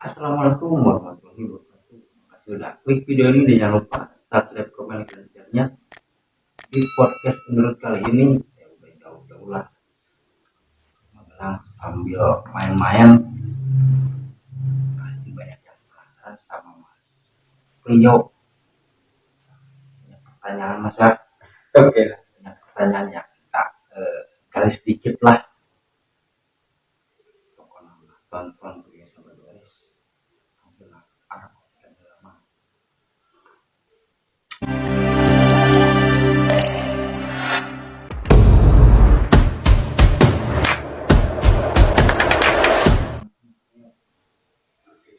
Assalamualaikum warahmatullahi wabarakatuh. Makasih udah klik video ini dan jangan lupa subscribe, komen, dan share-nya. Di podcast menurut kali ini saya udah jauh-jauh lah Magelang sambil main-main. Pasti banyak yang penasaran sama Mas Rio. Banyak pertanyaan Mas ya. Oke lah. Banyak pertanyaan yang kita kali sedikit lah. Pokoknya tonton video sampai beres. Alhamdulillah, arah sekian lama.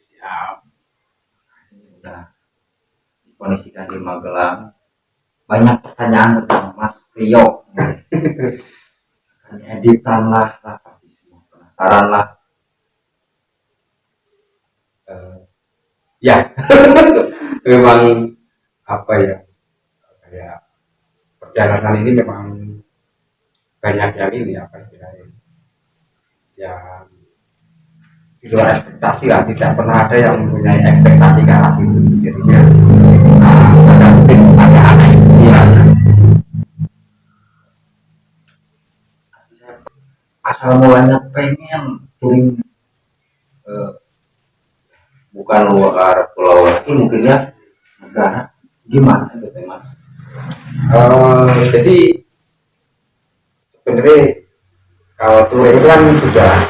Siap. Udah dikondisikan di Magelang. Banyak pertanyaan tentang Mas Rio. Editan lah pasti semua penasaran lah. Ya, memang apa ya, kayak perjalanan ini memang banyak yang ini apa istilahnya, yang di luar ekspektasi lah, tidak pernah ada yang mempunyai ekspektasi ke arah situ, jadinya ada mungkin ada aneh ya. Asal mulanya pengen touring bukan luar pulau lagi mungkin ya, negara gimana gitu Mas? Jadi sebenarnya kalau touring itu kan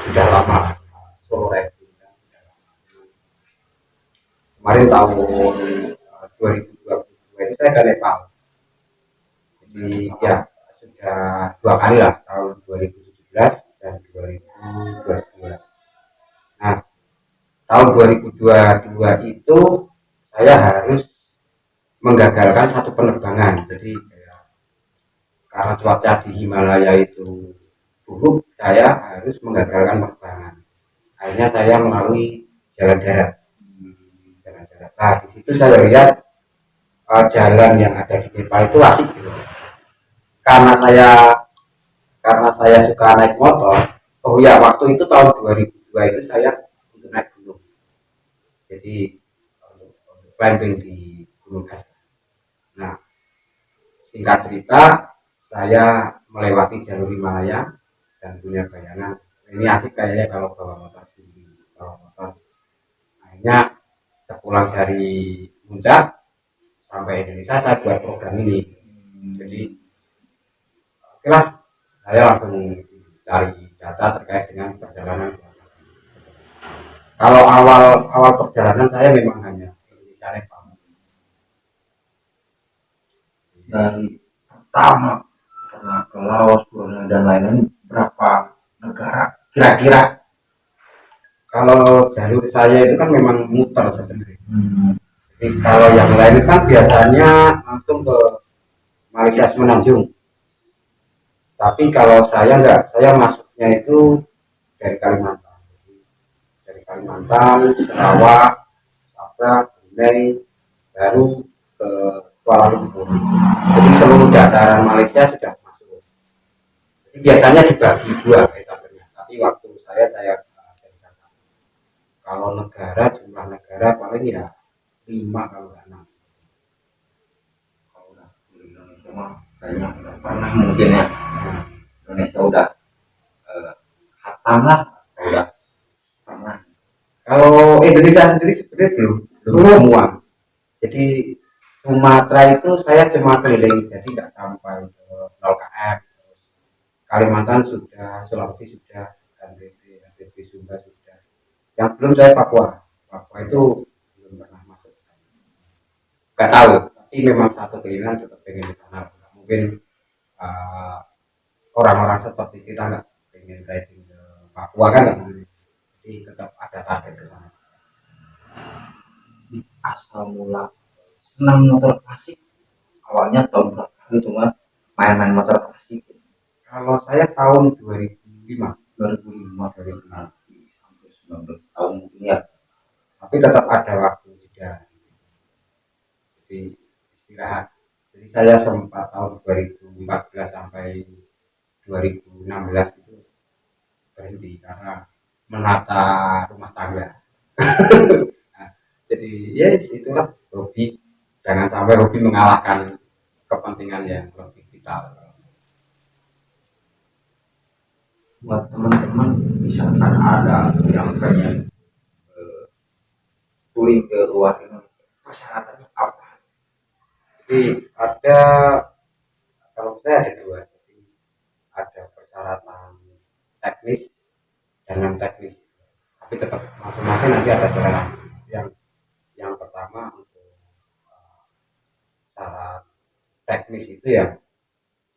sudah lama, solo riding kan sudah lama. Kemarin tahun 2022 itu saya ke Nepal. Jadi ya sudah dua kali lah, tahun 2017 dan 2022. Nah, tahun 2022 itu saya harus menggagalkan satu penerbangan. Jadi karena cuaca di Himalaya itu buruk, saya harus menggagalkan penerbangan. Akhirnya saya melalui jalan darat. Nah, di situ saya lihat jalan yang ada di Nepal itu asik gitu. Karena saya suka naik motor. Oh ya, waktu itu tahun 2002 itu saya untuk naik gunung. Jadi untuk climbing di Gunung Es. Nah, singkat cerita, saya melewati jalur Himalaya dan punya bayangan ini asik kayaknya kalau bawa motor sendiri. Akhirnya sepulang dari puncak sampai Indonesia saya buat program ini. Jadi oke lah, saya langsung cari data terkait dengan perjalanan. Kalau awal perjalanan saya memang hanya Indonesia Nepal. Dari pertama ke Laos, Brunei dan lain-lain berapa negara kira-kira? Kalau jalur saya itu kan memang muter sebenarnya. Jadi kalau yang lain kan biasanya langsung ke Malaysia Semenanjung. Tapi kalau saya enggak, saya masuknya itu dari Kalimantan. Dari Kalimantan, Sarawak, Sabah, Brunei, baru ke Kuala Lumpur. Jadi seluruh dataran Malaysia sudah masuk. Jadi biasanya dibagi dua etapenya. Tapi waktu saya kalau negara, jumlah negara paling ya 5 kalau nggak 6. Kalau udah di Indonesia mah kayaknya udah pernah mungkin ya. Indonesia udah khatam lah, udah pernah. Kalau Indonesia sendiri sebenarnya belum semua. Jadi Sumatera itu saya cuma keliling, jadi nggak sampai ke 0 km. Kalimantan sudah, Sulawesi sudah, NTB, Sumba sudah. Yang belum saya Papua. Papua itu belum pernah masuk. Gak tahu, tapi memang satu keinginan tetap pengen di sana. Mungkin orang-orang seperti kita nggak pengen riding ke Papua kan nggak mungkin. Jadi tetap ada target ke sana. Di asal mula senang motor klasik awalnya tahun berapa itu Mas main-main motor klasik? Kalau saya tahun 2005 hampir 19 tahun mungkin ya, tapi tetap ada waktu jeda, jadi istirahat. Jadi saya sempat tahun 2014 sampai 2016 itu berhenti karena menata rumah tangga. Nah, jadi ya itulah hobi, jangan sampai hobi mengalahkan kepentingan yang lebih vital. Buat teman-teman misalkan ada yang pengen touring ke luar Indonesia, persyaratannya apa? Jadi ada, kalau saya ada dua, jadi ada persyaratan teknis dan non teknis, tapi tetap masing-masing nanti ada toleransi. Yang pertama untuk syarat teknis itu ya,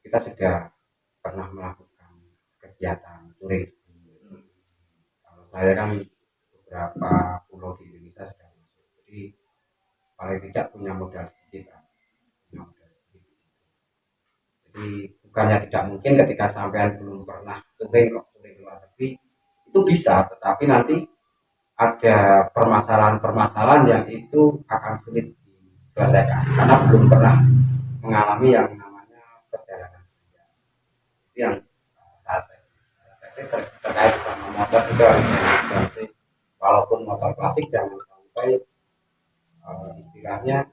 kita sudah pernah melakukan kegiatan touring. Kalau saya kan beberapa pulau di Indonesia sudah masuk, jadi paling tidak punya modal sedikit kan. Punya modal sedikit. Jadi bukannya tidak mungkin ketika sampean belum pernah touring kok touring luar negeri itu bisa, tetapi nanti ada permasalahan-permasalahan yang itu akan sulit diselesaikan karena belum pernah mengalami yang namanya perjalanan. Itu yang saat terkait sama motor juga harus berarti, walaupun motor klasik jangan sampai istilahnya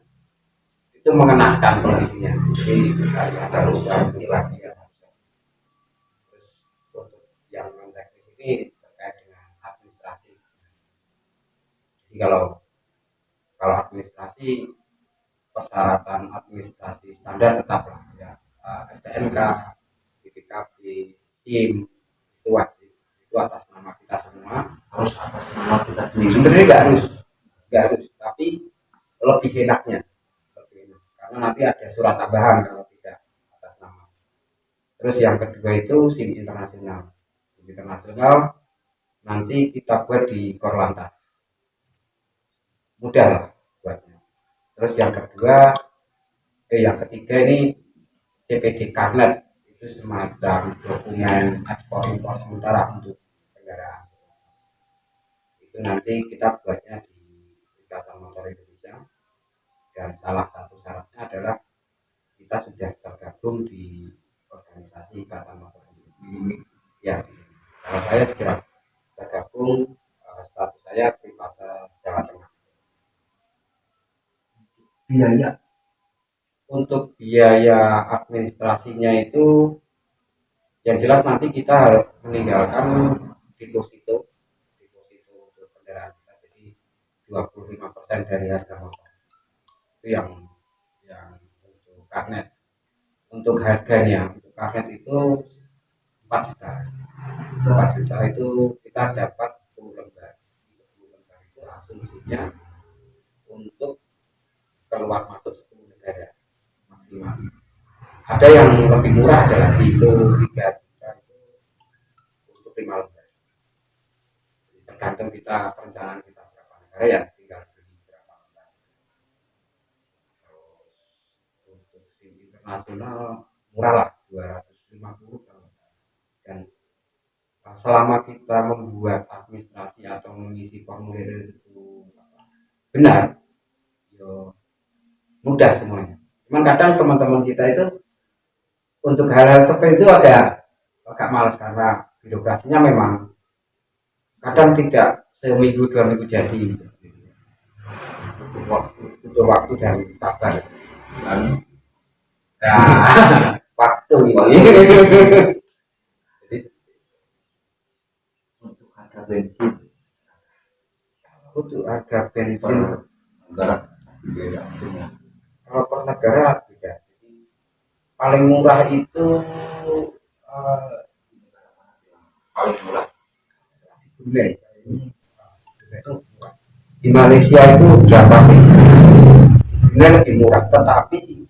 itu mengenaskan kondisinya, jadi ada rusak lagi ya. Terus untuk yang non teknis ini terkait dengan administrasi. Jadi kalau administrasi, persyaratan administrasi standar tetaplah ya, STNK, BPKB, SIM, itu wajib, itu atas nama kita semua, harus atas nama kita sendiri. Sebenarnya nggak harus, tapi lebih enaknya, karena nanti ada surat tambahan kalau tidak atas nama. Terus yang kedua itu SIM internasional. SIM internasional nanti kita buat di Korlantas, mudah lah buatnya. Terus yang ketiga ini CPD Karnet, itu semacam dokumen ekspor impor sementara untuk kendaraan. Itu nanti kita buatnya di Ikatan Motor Indonesia, dan salah satu syaratnya adalah kita sudah tergabung di organisasi Ikatan Motor Indonesia. Ya, kalau saya sudah tergabung, status saya private Jawa Tengah. Biaya untuk biaya administrasinya itu yang jelas nanti kita harus meninggalkan deposito untuk kendaraan kita, jadi 25% dari harga motor itu yang untuk karnet. Untuk harganya, untuk karnet itu 4 juta. 4 juta itu kita dapat 10 lembar. 10 lembar itu asumsinya untuk keluar masuk 10 negara maksimal. Ada yang lebih murah, ada lagi itu 3 juta itu untuk 5 lembar. Tergantung kita perencanaan kita berapa negara ya, tinggal beli berapa lembar. Terus untuk SIM internasional murah lah, 250 kalau. Dan selama kita membuat administrasi atau mengisi formulir itu benar, yo mudah semuanya. Cuman kadang teman-teman kita itu untuk hal-hal seperti itu agak malas karena birokrasinya memang kadang tidak seminggu 2 minggu jadi. Butuh waktu dan sabar. Nah, waktu ini. Jadi untuk harga bensin, negara beda punya. Kalau per negara beda. Jadi paling murah itu uh, paling murah Brunei. Di Malaysia itu berapa? Brunei lebih murah, tetapi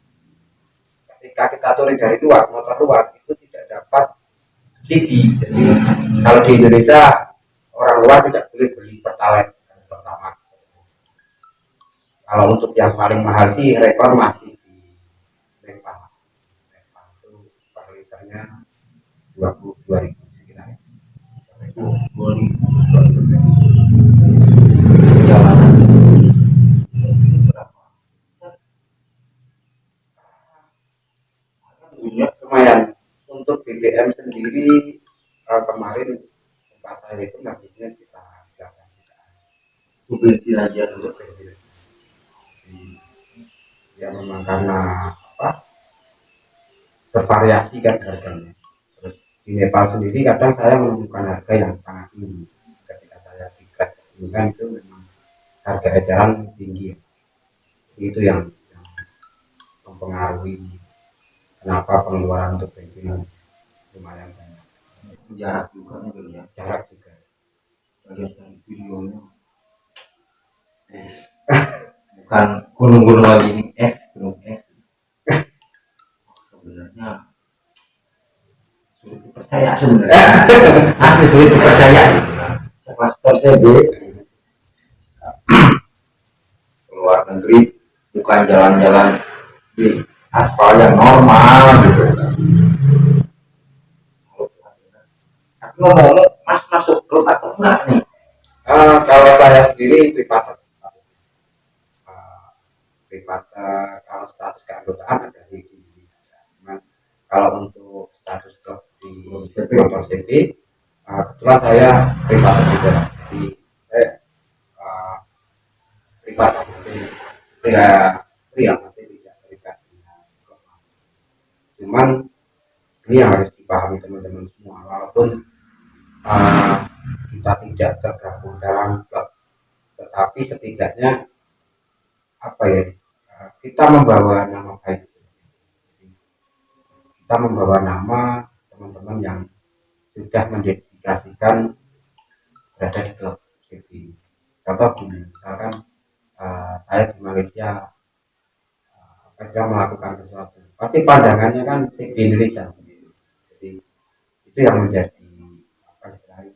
ketika kita touring dari luar, motor luar itu tidak dapat subsidi. Jadi kalau di Indonesia orang luar tidak boleh beli pertalite pertama. Kalau untuk yang paling mahal sih rekor masih di Lempang. Lempang itu per liternya 22.000 sekitar. 22.000 perjalanan berapa? Lumayan. Untuk BBM sendiri kemarin tempat saya itu habisnya sekitar 8 jutaan. mobil jelajah untuk bensin. Ya memang karena apa, bervariasi kan harganya. Terus di Nepal sendiri kadang saya menemukan harga yang sangat tinggi ketika saya tiket kan itu memang harga eceran tinggi. Itu yang mempengaruhi kenapa pengeluaran untuk bensin lumayan banyak. Jarak juga mungkin ya, jarak juga. Lihat dari videonya es, bukan gunung-gunung lagi, ini es, gunung es. Sebenarnya sulit dipercaya sebenarnya. Asli sulit dipercaya gitu kan. Sekelas CB keluar negeri bukan jalan-jalan di aspal yang normal gitu. Tapi ngomong, Mas masuk klub atau enggak nih? Kalau saya sendiri privat, privat kalau status keanggotaan ada sih. Cuman kalau untuk status klub di motor CP, kebetulan saya privat juga di privat, tidak pria masih tidak terikat dengan klub. Cuman ini yang harus dipahami teman-teman semua, walaupun kita tidak tergabung dalam klub, tetapi setidaknya apa ya, kita membawa nama baik, kita membawa nama teman-teman yang sudah mendedikasikan berada di klub CB. Contoh gini, misalkan saya di Malaysia sedang melakukan sesuatu, pasti pandangannya kan CB Indonesia. Jadi itu yang menjadi apa istilahnya.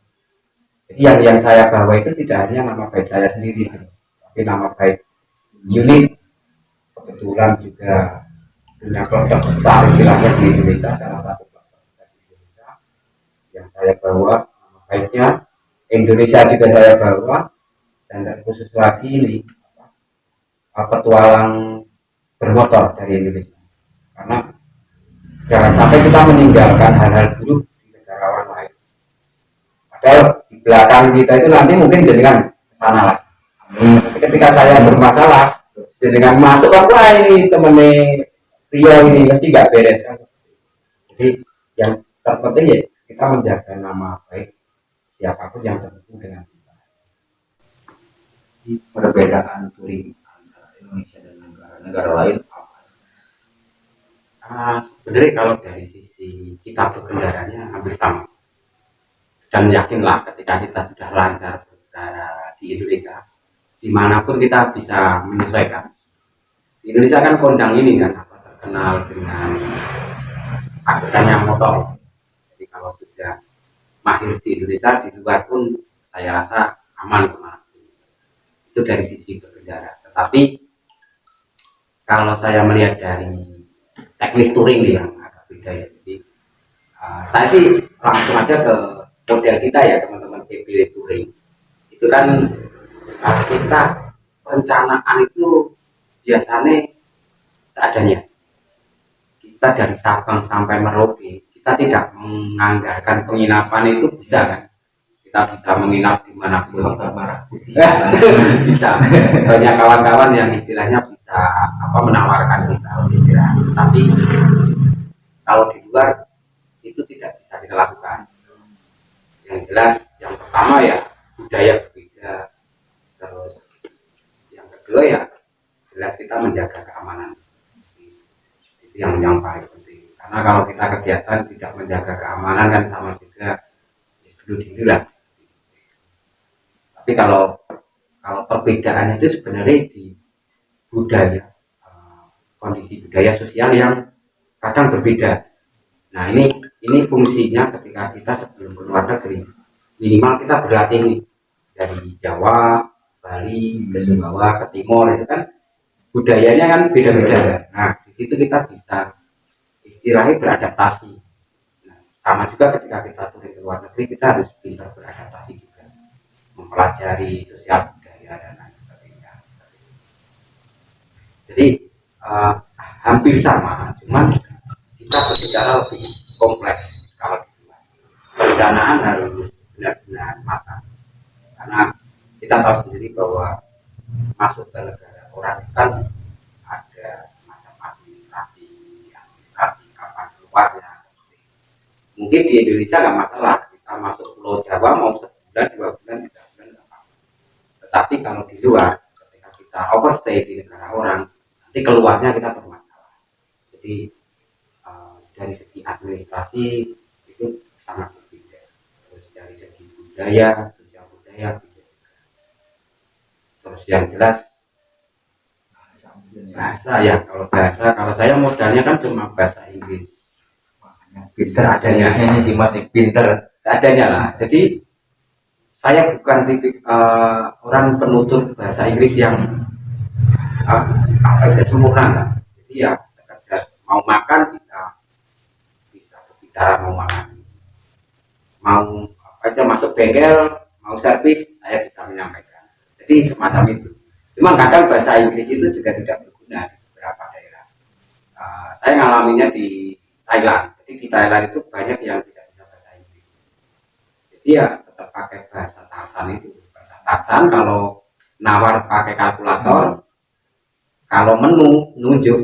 Jadi yang saya bawa itu tidak hanya nama baik saya sendiri, tapi nama baik unit. Kebetulan juga punya klub terbesar istilahnya di Indonesia, salah satu klub terbesar di Indonesia yang saya bawa nama baiknya. Indonesia juga saya bawa, dan khusus lagi ini petualang bermotor dari Indonesia, karena jangan sampai kita meninggalkan hal-hal buruk di negarawan lain, padahal di belakang kita itu nanti mungkin jenengan kesana lah. Tapi ketika saya bermasalah, jenengan masuk apa ini temennya Rio ini mesti nggak beres kan. Jadi yang terpenting ya kita menjaga nama baik siapapun yang terhubung dengan kita. Di perbedaan touring antara Indonesia dan negara lain apa? Sebenarnya kalau dari sisi kita berkendaranya hampir sama, dan yakinlah ketika kita sudah lancar berkendara di Indonesia, dimanapun kita bisa menyesuaikan. Di Indonesia kan kondang ini kan terkenal dengan angkutannya motor. Jadi kalau sudah mahir di Indonesia, di luar pun saya rasa aman kemana. Itu dari sisi berkendara. Tetapi kalau saya melihat dari teknis touring yang agak beda ya. Jadi saya sih langsung aja ke model kita ya teman-teman CB touring. Itu kan kita perencanaan itu biasanya seadanya. Kita dari Sabang sampai Merauke, kita tidak menganggarkan penginapan itu bisa kan? Kita bisa menginap di mana pun. Bisa. Banyak kawan-kawan yang istilahnya bisa menawarkan kita istirahat. Tapi kalau di luar itu tidak bisa kita lakukan. Yang jelas, yang pertama ya budaya berbeda. Terus yang kedua ya jelas kita menjaga keamanan. Itu yang paling penting. Karena kalau kita kegiatan tidak menjaga keamanan kan sama juga bunuh diri lah. Tapi kalau perbedaannya itu sebenarnya di budaya, kondisi budaya sosial yang kadang berbeda. Nah ini fungsinya ketika kita sebelum keluar negeri, minimal kita berlatih nih, dari Jawa, Bali, ke Sumbawa, ke Timur, itu kan budayanya kan beda-beda. Nah di situ kita bisa istilahnya beradaptasi. Nah, sama juga ketika kita turun ke luar negeri, kita harus pintar beradaptasi juga, mempelajari sosial budaya dan lain sebagainya. Jadi hampir sama, cuman kita berbicara lebih kompleks. Kalau perencanaan harus benar-benar matang, karena kita tahu sendiri bahwa masuk ke negara orang kan ada semacam administrasi, kapan keluarnya. Mungkin di Indonesia nggak masalah, kita masuk Pulau Jawa mau sebulan, 2 bulan, 3 bulan nggak apa-apa. Tetapi kalau di luar, ketika kita overstay di negara orang, nanti keluarnya kita bermasalah. Jadi dari segi administrasi itu sangat berbeda. Terus dari segi budaya, sosial budaya beda. Terus yang jelas bahasa ya, kalau saya modalnya kan cuma bahasa Inggris. Pinter adanya ini sih mas, pinter Adanya lah. Jadi saya bukan tipik orang penutur bahasa Inggris yang sempurna lah. Jadi ya sekedar mau makan bisa berbicara mau makan, mau apa aja masuk bengkel, mau servis saya bisa menyampaikan. Jadi semacam itu. Cuma kadang bahasa Inggris itu juga tidak berguna di beberapa daerah. Saya ngalaminya di Thailand. Jadi di Thailand itu banyak yang tidak bisa bahasa Inggris. Jadi ya tetap pakai bahasa Tasan itu. Bahasa Tasan kalau nawar pakai kalkulator, kalau menu nunjuk.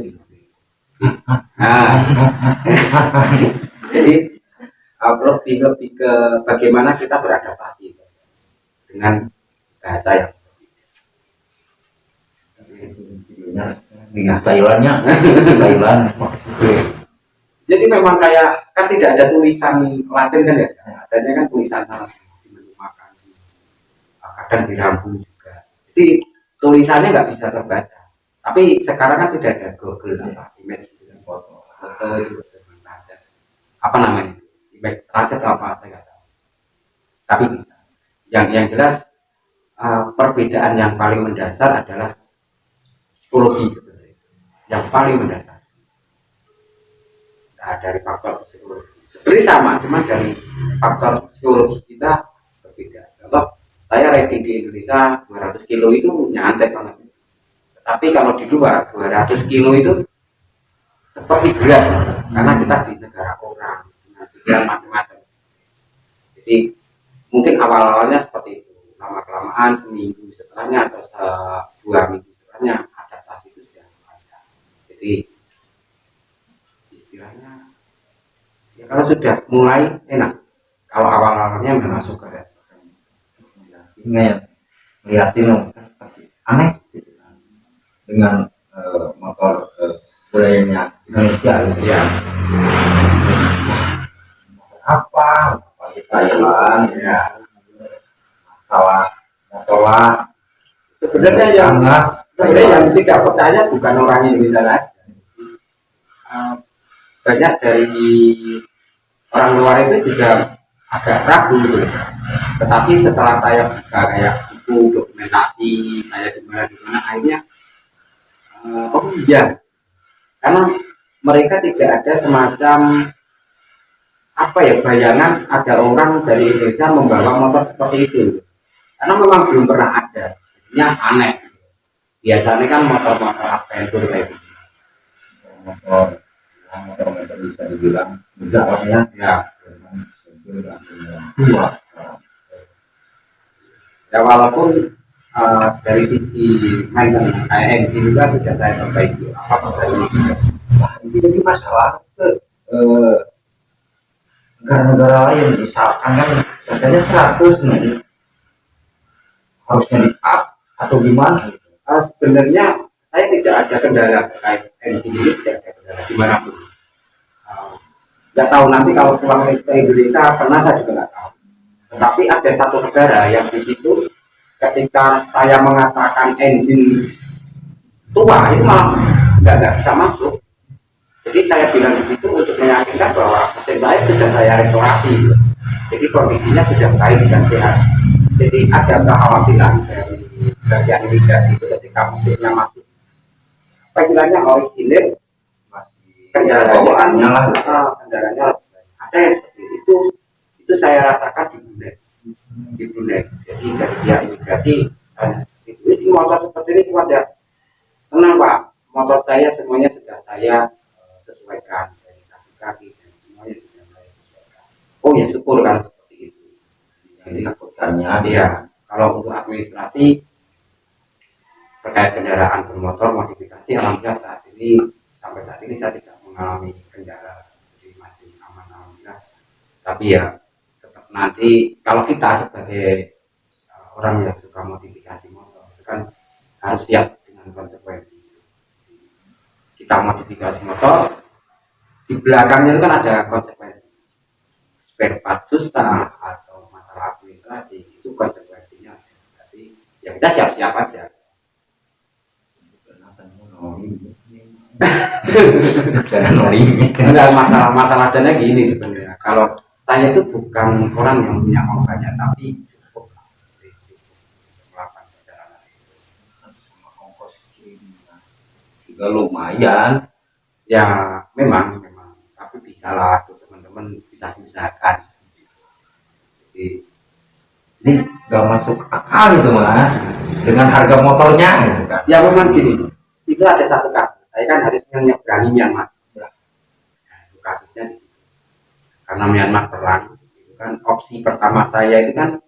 Nah, jadi lebih ke bagaimana kita beradaptasi dengan bahasa yang dengan Thailandnya Thailand. jadi memang kayak kan tidak ada tulisan Latin kan ya, adanya kan tulisan sana di menu makan, kadang di rambu juga. Jadi tulisannya nggak bisa terbaca. Tapi sekarang kan sudah ada Google image foto itu apa namanya image translate apa saya nggak tahu. Tapi bisa. Yang jelas perbedaan yang paling mendasar adalah psikologi sebenarnya. Yang paling mendasar. Dari faktor psikologi sebenarnya sama, cuma dari faktor psikologi kita berbeda. Contoh saya riding di Indonesia 200 kilo itu nyantai banget, tapi kalau di luar 200 kilo itu seperti berat karena kita di negara orang dengan pikiran macam-macam. Jadi mungkin awal-awalnya seperti itu, lama-kelamaan seminggu setelahnya atau 2 minggu setelahnya adaptasi itu sudah lancar. Jadi ya, kalau sudah mulai enak, kalau awal-awalnya memang suka ya. Ingat lihatin pasti aneh gitu kan. Dengan motor budayanya Indonesia gitu ya. Apa di Thailand ya, masalah sebenarnya yang tidak percaya bukan orang Indonesia lagi. Banyak dari orang luar itu juga agak ragu gitu. Tetapi setelah saya buka kayak buku dokumentasi saya dimana akhirnya oh iya, karena mereka tidak ada semacam apa ya bayangan ada orang dari Indonesia membawa motor seperti itu, karena memang belum pernah ada. Jadinya aneh. Biasanya kan motor-motor adventure kayak gitu. Motor bisa dibilang enggak lah ya. Ya walaupun dari sisi maintenance kayak engine juga sudah saya perbaiki apa perbaiki. Nah, ini jadi masalah ke negara-negara lain, misalkan kan biasanya 100 nih harusnya di up atau gimana gitu. Sebenarnya saya tidak ada kendala terkait engine ini, tidak ada kendala dimanapun. Nggak tahu nanti kalau pulang ke Indonesia pernah saya juga nggak tahu. Tetapi ada satu negara yang di situ ketika saya mengatakan engine tua itu malah nggak bisa masuk. Jadi saya bilang di situ untuk meyakinkan bahwa mesin saya sudah saya restorasi. Jadi kondisinya sudah baik dan sehat. Jadi ada kekhawatiran dari bagian imigrasi itu ketika mesinnya masih apa istilahnya orisinil, kendaraannya lah, kendaraannya ada yang seperti itu saya rasakan di Brunei. Jadi dari pihak imigrasi seperti itu. Ini motor seperti ini cuma ya tenang Pak, motor saya semuanya sudah saya sesuaikan dari kaki dan semuanya sudah saya sesuaikan. Oh ya syukur kan seperti itu. Jadi takutkannya dia Kalau untuk administrasi terkait kendaraan bermotor modifikasi, alhamdulillah sampai saat ini saya tidak mengalami kendala, jadi masih aman alhamdulillah. Tapi ya tetap nanti kalau kita sebagai orang yang suka modifikasi motor itu kan harus siap dengan konsekuensi. Kita modifikasi motor, di belakangnya itu kan ada konsekuensi, spare part susah atau masalah administrasi, itu konsekuensinya. Jadi ya kita siap-siap aja. Enggak, masalah dana gini sebenarnya. Kalau saya itu bukan orang yang punya uang banyak, tapi cukup melakukan perjalanan juga lumayan. ya. Memang tapi bisa lah tuh, teman-teman bisa diusahakan. Jadi Ini nggak masuk akal itu mas, dengan harga motornya gitu kan. ya memang gini, itu ada satu kasus saya kan harusnya nyeberangi Myanmar ya. Nah, itu kasusnya di situ. Karena Myanmar perang, itu kan opsi pertama saya itu kan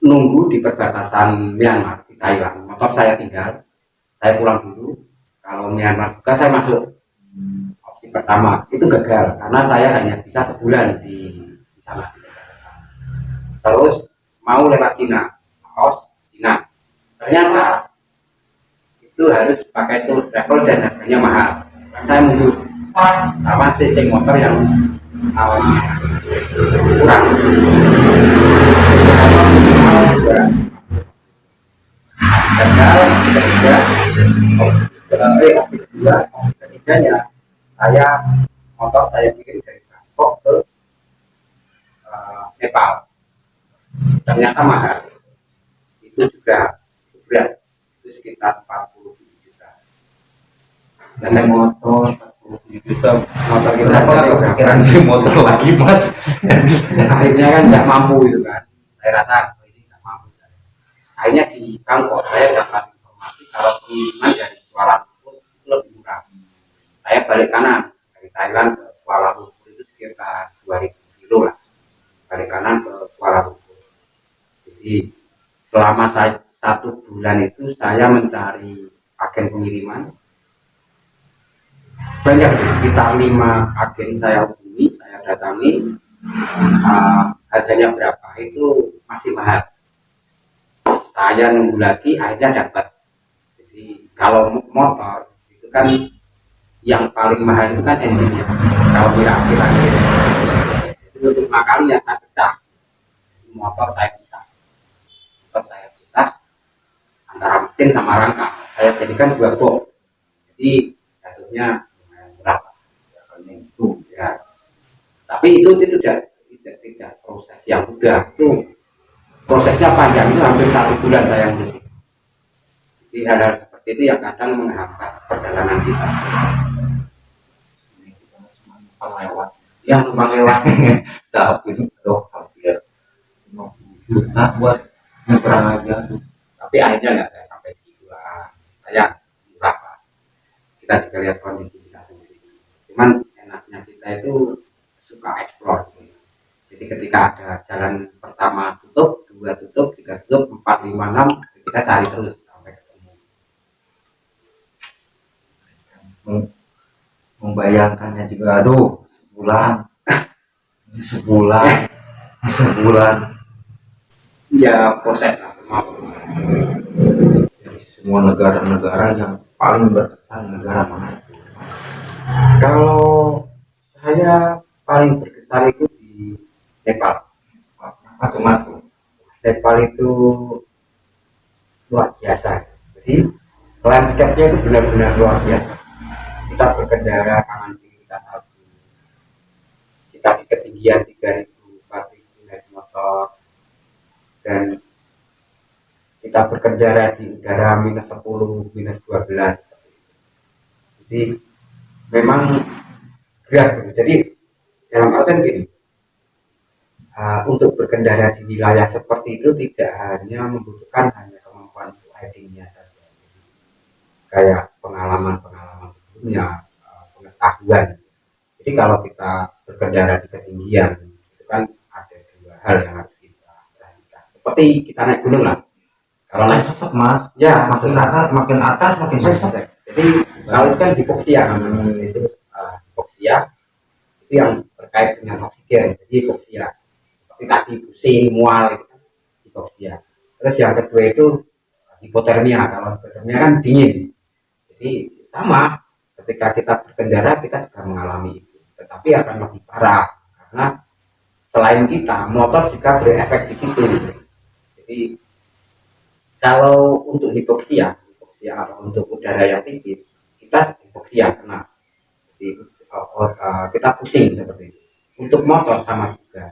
nunggu di perbatasan Myanmar di Thailand, motor saya tinggal, saya pulang dulu, kalau Myanmar buka saya masuk. Opsi pertama itu gagal karena saya hanya bisa sebulan di sana. Terus mau lewat Cina, Laos, Cina, ternyata itu harus pakai tour travel dan harganya mahal. Saya mundur sama cc motor yang kurang. Gagal opsi ketiga, opsi ketiganya motor saya kirim dari Bangkok ke Nepal. Ternyata mahal, itu juga berat, itu sekitar 40 juta. Dan motor 40 juta, Motor kita kenapa ada kepikiran beli motor lagi mas? akhirnya kan nggak mampu itu kan, saya rasa ini nggak mampu. Akhirnya di Bangkok saya dapat informasi kalau pengiriman dari Kuala Lumpur itu lebih murah. Saya balik kanan dari Thailand ke Kuala Lumpur itu sekitar 2000 kilo lah, balik kanan ke Kuala Lumpur. Jadi selama saya 1 bulan itu saya mencari agen pengiriman banyak, sekitar 5 agen saya hubungi, saya datangi. Harganya berapa itu masih mahal, saya nunggu lagi akhirnya dapat. Jadi kalau motor itu kan yang paling mahal itu kan engine-nya, kalau kira-kira itu untuk kalinya saya pecah motor, saya pisah antara mesin sama rangka, saya jadikan 2 box, jadi jatuhnya lumayan berat itu ya. Tapi itu tidak proses yang mudah, itu prosesnya panjang, itu hampir 1 bulan saya ngurus. Jadi hal-hal seperti itu yang kadang menghambat perjalanan kita. Yang numpang lewat Tapi doh hampir 50 juta buat nyebrang aja. tapi akhirnya nggak saya sampai segitu lah, saya murah lah. Kita juga lihat kondisi kita sendiri, cuman enaknya kita itu suka explore gitu. Jadi ketika ada jalan pertama tutup, 2 tutup, 3 tutup, 4, 5, 6, kita cari terus sampai ketemu. Membayangkannya juga, aduh, sebulan Ya proses lah, semua proses. dari semua negara-negara yang paling berkesan negara mana itu? Kalau saya paling berkesan itu di Nepal. Apa tuh mas? Nepal itu luar biasa. Jadi landscape-nya itu benar-benar luar biasa. Kita berkendara kanan kiri kita satu. Kita di ketinggian 3000, 4000 naik motor, dan kita berkendara di udara -10, -12. Jadi memang berat. Jadi dalam artian gini, untuk berkendara di wilayah seperti itu tidak hanya membutuhkan kemampuan ridingnya saja, kayak pengalaman sebelumnya, pengetahuan. Jadi kalau kita berkendara di ketinggian itu kan ada 2 hal yang harus kita perhatikan. seperti kita naik gunung lah. Kalau Kan naik sesek mas, ya makin atas makin sesek. sesek. Jadi kalau itu kan hipoksia namanya, itu hipoksia itu yang terkait dengan oksigen. Jadi hipoksia seperti kaki pusing, mual itu kan hipoksia. Terus yang kedua itu hipotermia. Kalau hipotermia kan dingin. Jadi sama, ketika kita berkendara kita juga mengalami itu, tetapi akan lebih parah karena selain kita, motor juga berefek di situ. Jadi kalau untuk hipoksia atau untuk udara yang tipis, kita hipoksia kena. Jadi kita pusing seperti itu. Untuk motor sama juga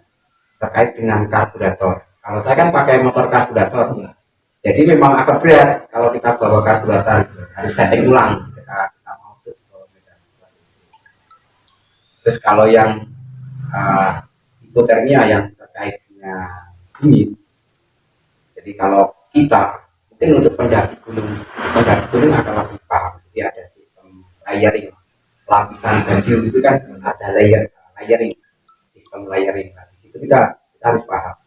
terkait dengan karburator. Kalau saya kan pakai motor karburator, jadi memang agak berat kalau kita bawa karburator, harus setting ulang ketika kita mau ke medan. Terus kalau yang hipotermia yang terkait dengan dingin, jadi kalau kita mungkin untuk pendaki gunung adalah lebih paham. Jadi ada sistem layering, lapisan baju itu kan ada layering, sistem layering. Nah, di situ kita harus paham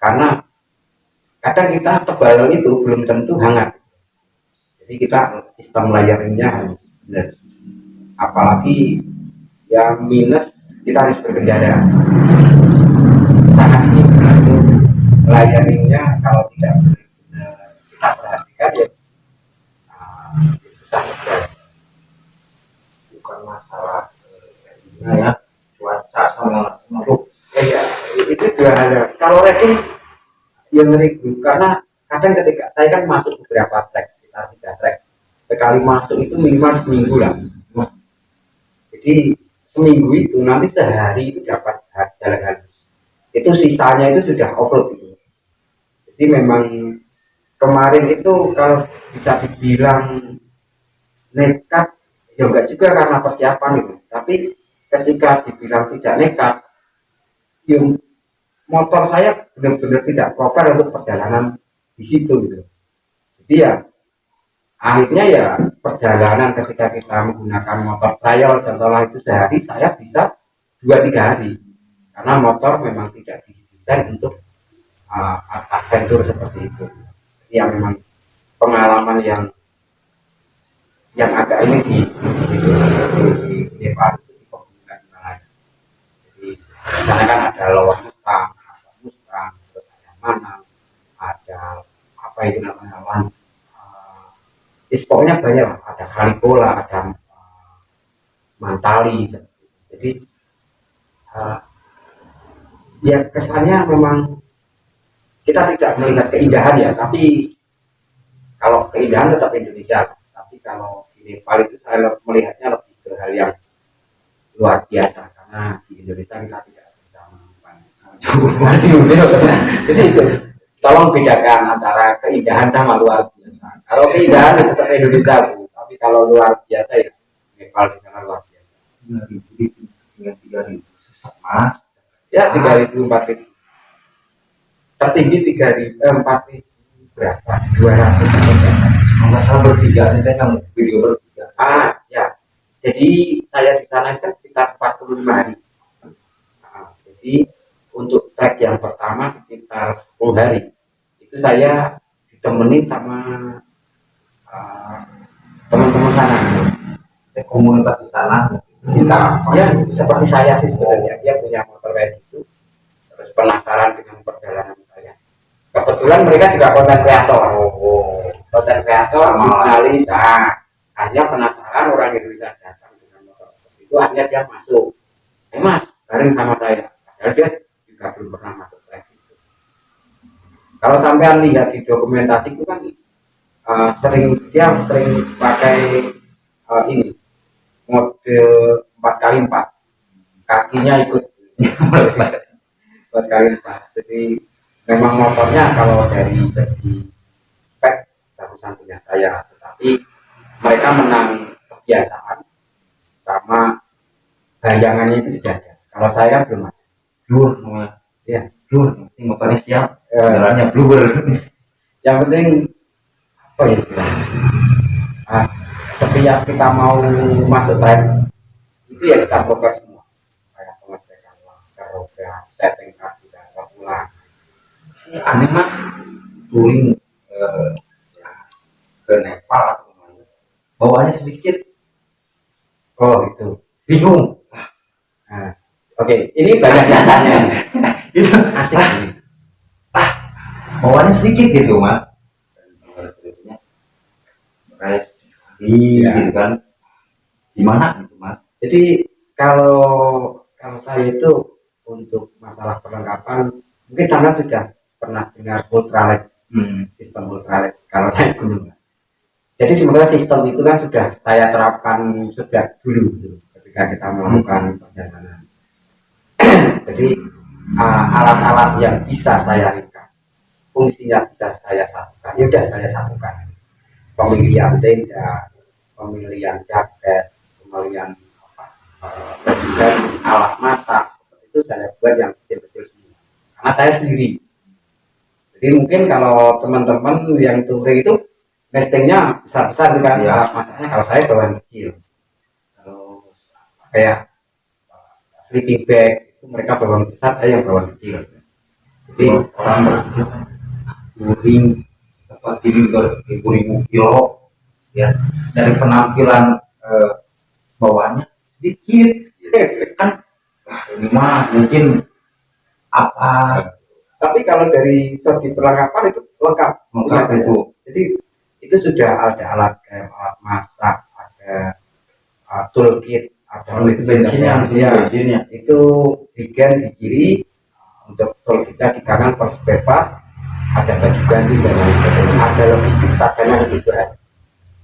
karena kadang kita tebal itu belum tentu hangat. Jadi kita sistem layeringnya harus benar. Apalagi yang minus kita harus berkendara. Sangat itu layeringnya kalau tidak kita perhatikan ya susah juga. Bukan masalah ya cuaca sama makhluk. Ya, itu dua hal. Kalau rating yang ngeri karena kadang ketika saya kan masuk beberapa trek, kita 3 trek, sekali masuk itu minimal seminggu lah. Jadi seminggu itu nanti sehari itu dapat jalan halus. Itu sisanya itu sudah offroad itu. Jadi memang kemarin itu kalau bisa dibilang nekat, ya enggak juga karena persiapan itu. Tapi ketika dibilang tidak nekat, yang motor saya benar-benar tidak proper untuk perjalanan di situ gitu. Jadi ya akhirnya ya perjalanan ketika kita menggunakan motor trial contohnya itu sehari saya bisa 2-3 hari karena motor memang tidak didesain untuk adventure seperti itu. Jadi ya memang pengalaman yang agak ini di situ di Nepal itu di pegunungan Himalaya. Jadi di sana kan ada Lowah Mustang, terus ada Manang, ada apa itu namanya pokoknya banyak lah, ada Kalipola, ada Mantali. Jadi ya kesannya memang kita tidak melihat keindahan ya, tapi kalau keindahan tetap Indonesia. Tapi kalau di Nepal itu saya melihatnya lebih ke hal yang luar biasa karena di Indonesia kita tidak bisa menemukan jadi itu tolong bedakan antara keindahan sama luar biasa. Kalau keindahan itu tetap Indonesia Bu, tapi kalau luar biasa ya Nepal di sana luar biasa. 3.000 sesek mas Ya 3.000 4.000 tertinggi 3.000 4.000 berapa 200 nggak salah bertiga nih kan video bertiga. ya jadi saya di sana kan sekitar 45 hari. Jadi untuk trek yang pertama sekitar 10 hari itu saya ditemenin sama teman-teman sana, Komunitas di sana kita ya seperti saya sih sebenarnya, dia punya motor kayak gitu, terus penasaran dengan perjalanan saya. Kebetulan mereka juga konten kreator jurnalis, hanya penasaran orang Indonesia datang dengan motor seperti itu, akhirnya dia masuk, mas bareng sama saya, padahal dia juga belum pernah masuk trek itu. Kalau sampean lihat di dokumentasi itu kan dia sering pakai ini mode 4x4, kakinya ikut 4x4. Jadi memang motornya kalau dari segi spek bagusan punya saya, tetapi mereka menang kebiasaan sama bayangannya itu sudah ada. Kalau saya belum ada. blur namanya Ya, blur ini motornya siap jalannya blur. yang penting apa ya istilahnya? Setiap kita mau masuk trek itu ya kita bongkar semua, kayak pengecekan roda, setting kaki dan ulang ini aneh mas, touring ya, ke Nepal atau kemana, bawaannya sedikit, oh itu bingung. Nah, oke, ini banyak yang tanya. Itu asik ini. Bawaannya sedikit gitu mas, kayak gitu kan, gimana gitu mas. Jadi kalau kalau saya itu untuk masalah perlengkapan, mungkin sana sudah pernah dengar ultralight, sistem ultralight kalau naik gunung. Jadi sebenarnya sistem itu kan sudah saya terapkan sejak dulu gitu, ketika kita melakukan perjalanan. Jadi alat-alat yang bisa saya ringkas, fungsinya bisa saya satukan, ya udah saya satukan. Pemilihan tenda, pemilihan jaket, pemilihan dan juga alat masak itu saya buat yang kecil-kecil semua. Karena saya sendiri. Jadi mungkin kalau teman-teman yang touring itu nestingnya besar-besar itu kan, ya. Alat masaknya kalau saya bawaan kecil. Terus kayak sleeping bag itu mereka bawaan besar, saya yang bawaan kecil. Jadi orang touring dapat diri ribu kilo, ya dari penampilan bawaannya sedikit kan, ini mah mungkin apa, tapi kalau dari segi perlengkapan itu lengkap itu. Jadi itu sudah ada alat kayak alat masak, ada toolkit, ada bensinnya, ya, itu digen di kiri, untuk toolkitnya di kanan per spare part, ada baju ganti dan lain sebagainya, ada logistik seadanya juga.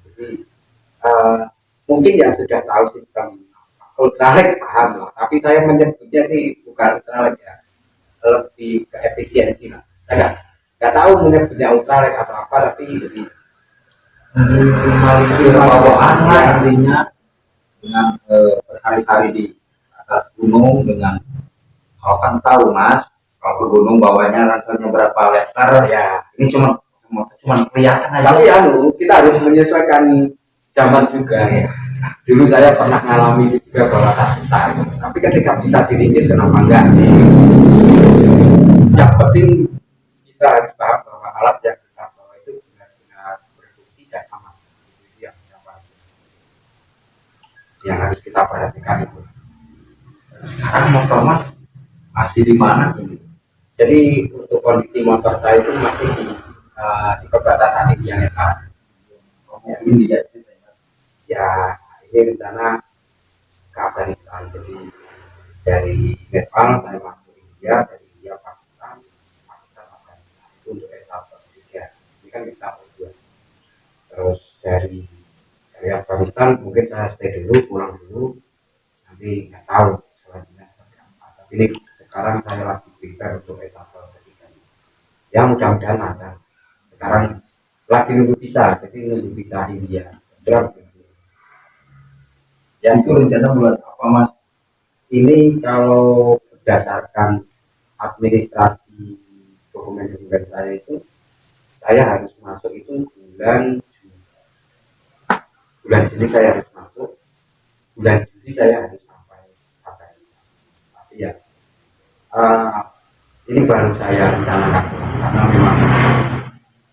Jadi mungkin yang sudah tahu sistem ultralight paham lah, tapi saya menyebutnya sih bukan ultralight ya, lebih ke efisiensi lah. Saya nggak tahu menyebutnya ultralight atau apa, tapi jadi minimalisir bawaan lah intinya, dengan berhari-hari di atas gunung. Dengan kalau kan tahu mas, kalau ke gunung bawanya rasanya berapa liter ya, ini cuma kelihatan aja. Tapi ya kita harus menyesuaikan zaman juga ya. Dulu saya pernah ngalami itu juga, bawa tas besar, tapi ketika bisa diringkis kenapa enggak. Yang penting kita harus paham bahwa alat yang kita bawa itu benar-benar berfungsi dan aman. Itu yang harus kita perhatikan itu. Sekarang motor mas masih di mana ini? Jadi untuk kondisi motor saya itu masih di perbatasan India Nepal. India ya, ini rencana ke Afghanistan. Jadi dari Nepal saya masuk India, dari India Pakistan, Afghanistan itu untuk etapa 3. Ini kan etapa 2. Terus dari Afghanistan mungkin saya stay dulu, pulang dulu, nanti nggak tahu selanjutnya seperti apa. Tapi ini sekarang saya lagi prepare untuk etapa 3. Ya mudah-mudahan lancar. Sekarang lagi nunggu visa, jadi nunggu visa India. Yang itu rencana bulan apa mas? Ini kalau berdasarkan administrasi dokumen-dokumen saya itu, saya harus masuk itu bulan Juni saya harus masuk, bulan Juli saya harus sampai. Tapi ya ini baru saya rencanakan karena memang semuanya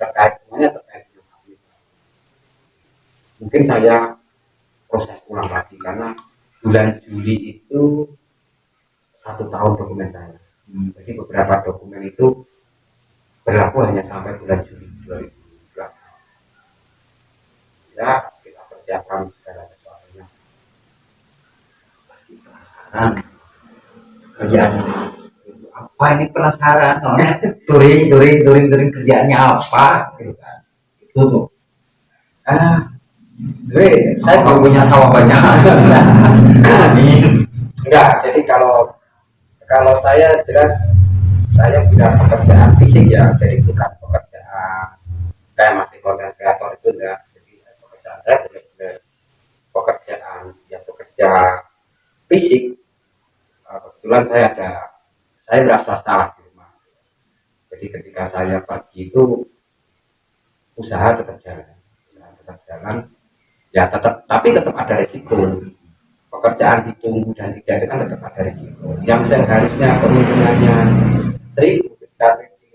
terkait dengan administrasi. Mungkin saya proses pulang lagi karena bulan Juli itu 1 tahun dokumen saya. Jadi beberapa dokumen itu berlaku hanya sampai bulan Juli 2020. Ya kita persiapkan segala sesuatunya. Pasti penasaran kerjaan apa ini, penasaran soalnya touring kerjaannya apa gitu kan. Itu tuh saya belum punya sawah banyak. Enggak, jadi kalau saya jelas saya punya pekerjaan fisik ya, jadi bukan pekerjaan kayak masih konten kreator itu enggak. Jadi pekerjaan saya benar-benar pekerjaan yang bekerja fisik. Kebetulan saya berasal di rumah. Jadi ketika saya pergi itu usaha tetap jalan. Ya tapi tetap ada risiko. Pekerjaan ditunggu dan tidak itu kan tetap ada risiko. Yang seharusnya kemungkinannya 1000 kita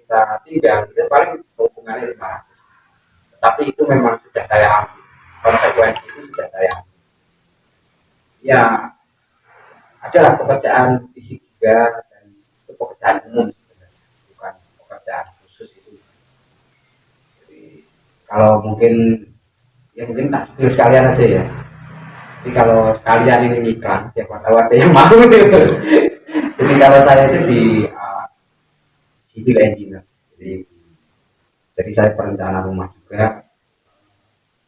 kita tinggal itu paling hubungannya 500. Tapi itu memang sudah saya ambil, konsekuensi itu sudah saya ambil. Ya adalah pekerjaan fisik juga, dan itu pekerjaan umum sebenarnya, bukan pekerjaan khusus itu. Jadi kalau mungkin ya mungkin tak sebut sekalian aja ya. Jadi kalau sekalian ini iklan, siapa tahu ada yang mau. Jadi kalau saya itu di civil engineer. Jadi saya perencana rumah juga,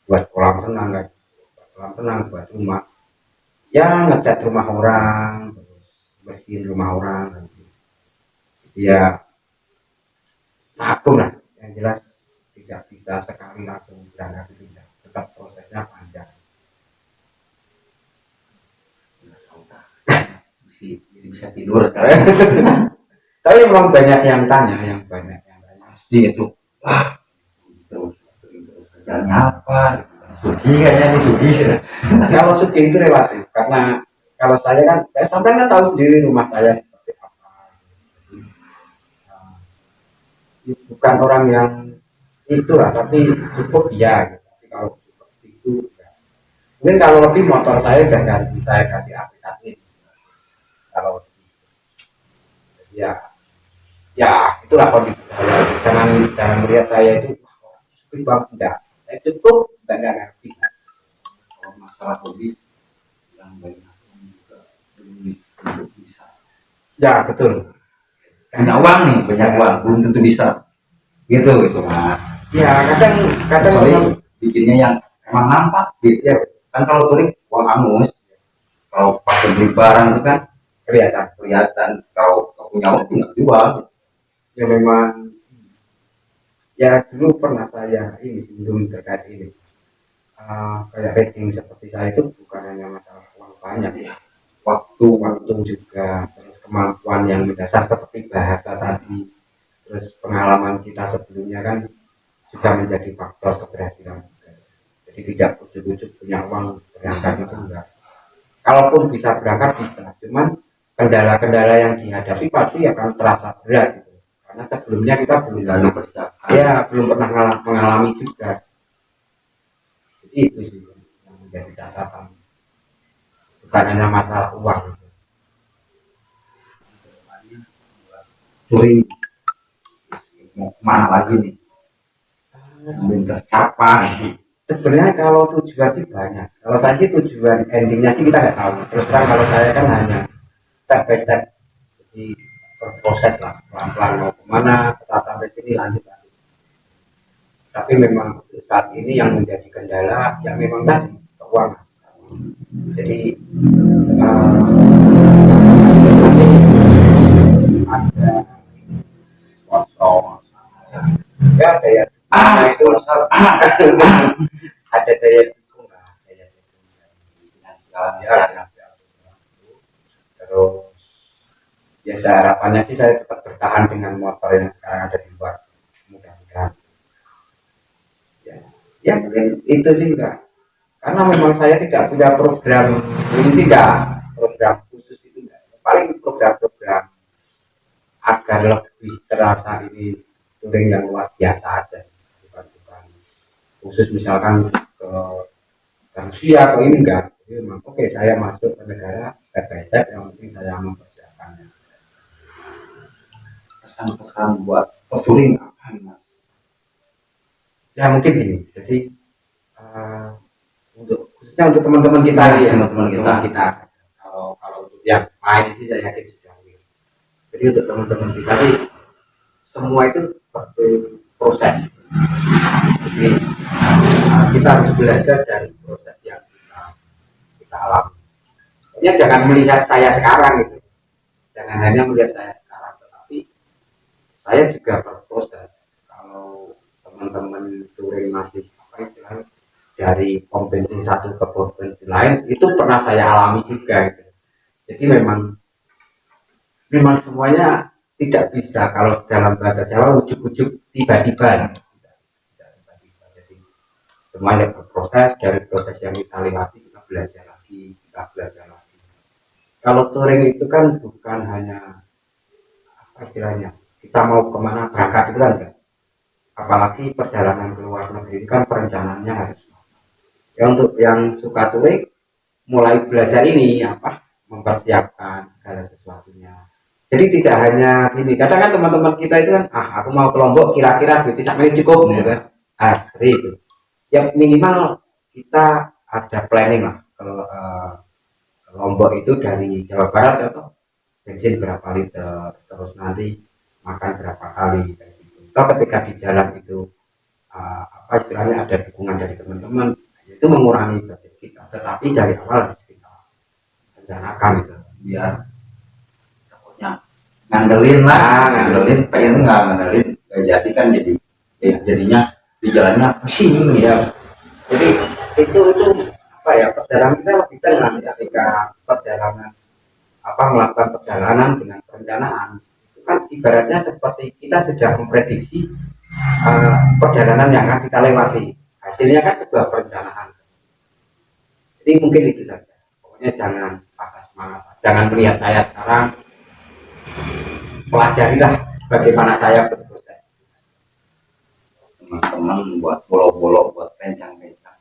buat kolam renang, kan, kolam renang, buat rumah. Ya ngecat rumah orang, terus bersihin rumah orang. Jadi ya maklum lah, yang jelas tidak bisa sekali langsung berangkat itu, tetap prosesnya panjang. Jadi bisa tidur sekarang. Tapi memang banyak yang tanya, Pasti itu. Wah, terus kerjanya apa? Sugi kayaknya ini Sugi sih. kalau syuting itu relatif, karena kalau saya sampai kan tahu sendiri rumah saya seperti apa. Bukan orang yang itulah, tapi cukup ya gitu. Tapi kalau seperti itu ya. Mungkin kalau lebih motor saya udah ganti, saya ganti aplikasi. Kalau ya ya itulah kondisi saya. Jangan melihat saya itu cukup banget, enggak, saya cukup dan nggak ngerti. Kalau masalah hobi yang banyak juga belum bisa. Ya betul. Banyak uang nih, banyak uang belum tentu bisa. Gitu gitu mas. Ya kadang kadang Kecuali memang bikinnya yang emang nampak gitu ya. Kan kalau touring uang angus. Kalau pas beli barang itu kan kelihatan. Kalau punya uang nggak jual. ya memang ya dulu pernah saya ini singgung terkait ini. Kayak rating seperti saya itu bukan hanya masalah uang banyak ya, waktu juga, terus kemampuan yang mendasar seperti bahasa tadi, terus pengalaman kita sebelumnya kan juga menjadi faktor keberhasilan juga. Jadi tidak ujuk-ujuk punya uang berangkat itu enggak. Kalaupun bisa berangkat bisa, cuman kendala-kendala yang dihadapi pasti akan terasa berat gitu. Karena sebelumnya kita belum Lalu persiapan. ya belum pernah mengalami juga. Jadi itu sih yang menjadi catatan, bukan hanya masalah uang gitu. Touring mau kemana lagi nih? Belum tercapai. Sebenarnya kalau tujuan sih banyak. Kalau saya sih tujuan endingnya sih kita nggak tahu. Terus terang kalau saya kan hanya step by step, jadi berproses lah, pelan-pelan mau kemana, setelah sampai sini lanjut lagi. Tapi memang saat ini yang menjadi kendala ya memang tadi keuangan. Jadi nanti ada sponsor, ya ada ya. Itu ada daya dukung lah, daya dukung finansial ya, finansial. Terus ya saya harapannya sih saya tetap bertahan dengan motor yang sekarang ada di luar, mudah-mudahan ya. Ya mungkin itu sih enggak, karena memang saya tidak punya program ini sih, enggak program khusus itu enggak, paling program-program agar lebih terasa ini touring yang luar biasa aja, bukan khusus misalkan ke Rusia atau ini enggak. Jadi memang oke, saya masuk ke negara step by step, yang penting saya mempersiapkannya. Pesan-pesan buat touring apa nih mas? Ya mungkin gini, jadi khususnya untuk teman-teman kita Ya, ya, teman-teman kita. Kalau untuk yang lain sih saya yakin sudah. Jadi untuk teman-teman kita sih semua itu seperti proses. Jadi kita harus belajar dari proses yang kita alami. Ya jangan melihat saya sekarang gitu, jangan hanya melihat saya sekarang, tetapi saya juga berproses. Kalau teman-teman touring masih apa istilahnya dari pom bensin satu ke pom bensin lain, itu pernah saya alami juga gitu. Jadi memang semuanya tidak bisa kalau dalam bahasa Jawa ujuk-ujuk tiba-tiba. Jadi semuanya berproses, dari proses yang kita lewati kita belajar lagi. Kalau touring itu kan bukan hanya apa istilahnya, kita mau kemana berangkat itu kan enggak. Apalagi perjalanan ke luar negeri kan perencanaannya harus. Ya untuk yang suka touring mulai belajar ini apa mempersiapkan segala sesuatunya. Jadi tidak hanya gini, kadang kan teman-teman kita itu kan, aku mau ke Lombok kira-kira duitnya sampai cukup gitu kan. Seperti itu. Ya minimal kita ada planning lah. Kalau Lombok itu dari Jawa Barat contoh bensin berapa liter, terus nanti makan berapa kali kayak gitu. Atau ketika di jalan itu apa istilahnya ada dukungan dari teman-teman, itu mengurangi budget kita. Tetapi dari awal harus kita rencanakan gitu, biar takutnya ngandelin pengen nggak ngandelin nggak jadi kan, jadinya di jalannya pusing ya. Jadi itu apa ya, perjalanan kita lebih tenang ketika perjalanan melakukan perjalanan dengan perencanaan. Itu kan ibaratnya seperti kita sudah memprediksi perjalanan yang akan kita lewati. Hasilnya kan sebuah perencanaan. Jadi mungkin itu saja. Pokoknya jangan patah semangat. Jangan melihat saya sekarang, pelajarilah bagaimana saya berproses. Teman-teman buat bolok-bolok, buat pencang-pencang,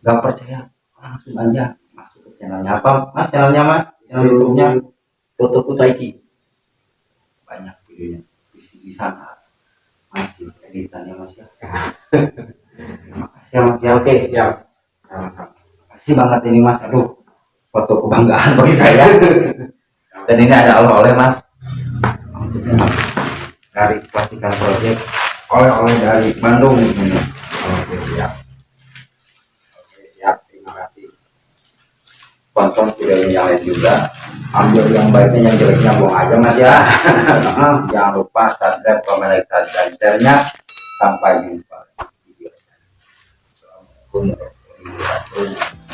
nggak percaya langsung aja masuk ke channelnya. Apa mas channelnya mas? Channel YouTube-nya Fotoku Taiki. banyak videonya di sana, masih editannya mas ya. Makasih ya mas ya, oke siap. Makasih banget ini mas, aduh foto kebanggaan bagi saya. Dan ini ada oleh-oleh mas Dari Plastikan Project, oleh-oleh dari Bandung ini. oke siap. Oke siap, terima kasih. Tonton video yang lain juga, ambil yang baiknya, yang jeleknya buang aja mas ya. Jangan lupa subscribe, komen, like, dan share-nya. Sampai jumpa di video selanjutnya. Assalamualaikum warahmatullahi wabarakatuh.